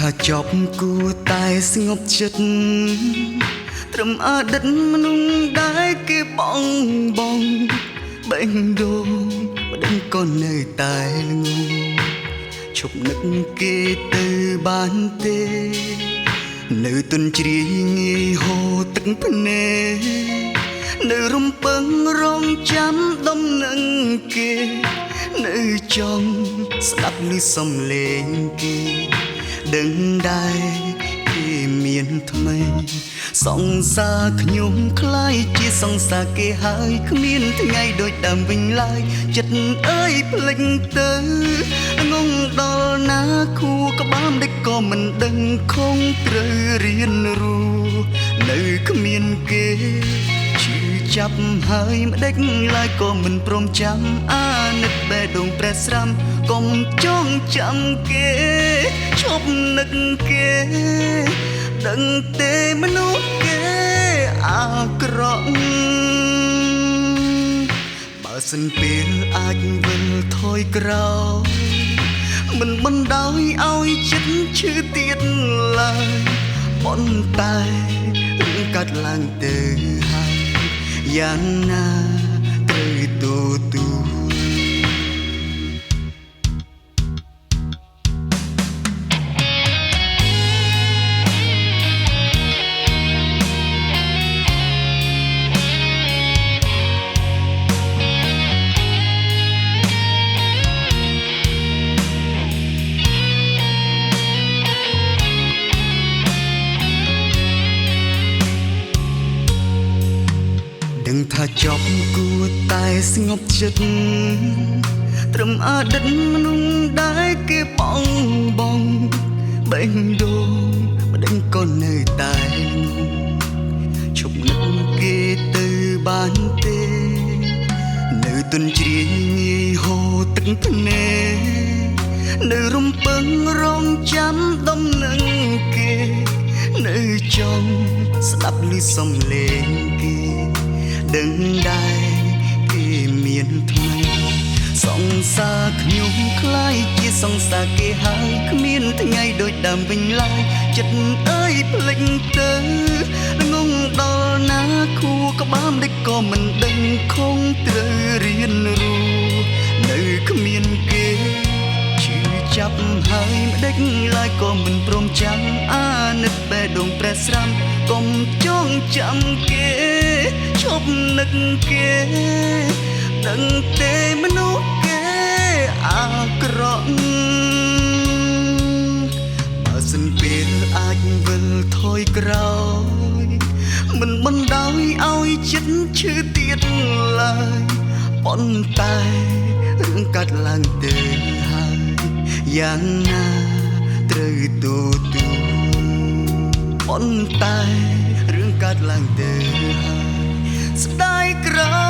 ថាចប់គួរតែស្ងប់ចិត្តត្រឹមអតីតមនុស្សដែលគេបងបេះដូងមិនដឹងក៏នៅតែល្ងងឈប់នឹកគេទៅបានទេនៅទន្ជ្រាយងាយហូរទឹកភ្នែកនៅរំពឹងរងចាំដំណឹងគេនៅចង់ស្ដាប់ឮសំឡេងគេដឹងដែរគេមានថ្មីសង្សារខ្ញុំคล้ายជាសង្សារគេហើយគ្មានថ្ងៃដូចដើមវិញឡើយចិត្តអើយភ្លេចទៅងងដល់ណាខួរក្បាលមិនក៏មិនដឹងខំត្រូវរៀនរស់នៅគ្មានគេឈឺចាប់ហើយមិនដេចឡើយក៏មិនព្រមចាំអាណិតបេះដូងព្រះស្រាំកុំចងចាំគេឈប់នឹកគេដឹងទេមនុស្សគេអាក្រក់បើសិនពេលអាចវិលថយក្រោយមិនបណ្ដោយឲ្យចិត្តឈឺទៀតឡើយប៉ុន្តែរឿងកាត់ឡើងទៅហើយយ៉ាងណាត្រូវទូដឹងថាចប់គួរតែស្ងប់ចិត្តត្រឹមអតីតមនុស្សដែលគេបងបេះដូងមិនដឹងក៏នៅតែឈប់នឹកគេទៅបានទេនៅទន្ជ្រាយងាយហូរទឹកភ្នែកនៅរំពឹងរងចាំដំណឹងគេនៅចង់ស្ដាប់ឮសំឡេងគេដឹងដែរគេមានថ្មីសង្សារខ្ញុំคล้ายជាសង្សារគេហើយគ្មានថ្ងៃដូចដើមវិញឡើយចិត្តអើយភ្លេចទៅងងដល់ណាខួរក្បាលមិនក៏មិនដឹងខំត្រូវរៀនរស់នៅគ្មានគេឈឺចាប់ហើយមិនដេចឡើយក៏មិនព្រមចាំអាណិតបេះដូងព្រះស្រាំកុំចងចាំគេឈប់នឹកគេដឹងទេមនុស្សគេអាក្រក់បើសិនពេលអាចវិលថយក្រោយមិនបណ្ដោយឲ្យចិត្តឈឺទៀតឡើយប៉ុន្តែរឿងកាត់ឡើងទៅហើយយ៉ាងណាត្រូវទូប៉ុន្តែរឿងកាត់ឡើងទៅហើយស្ដាយក្រោយ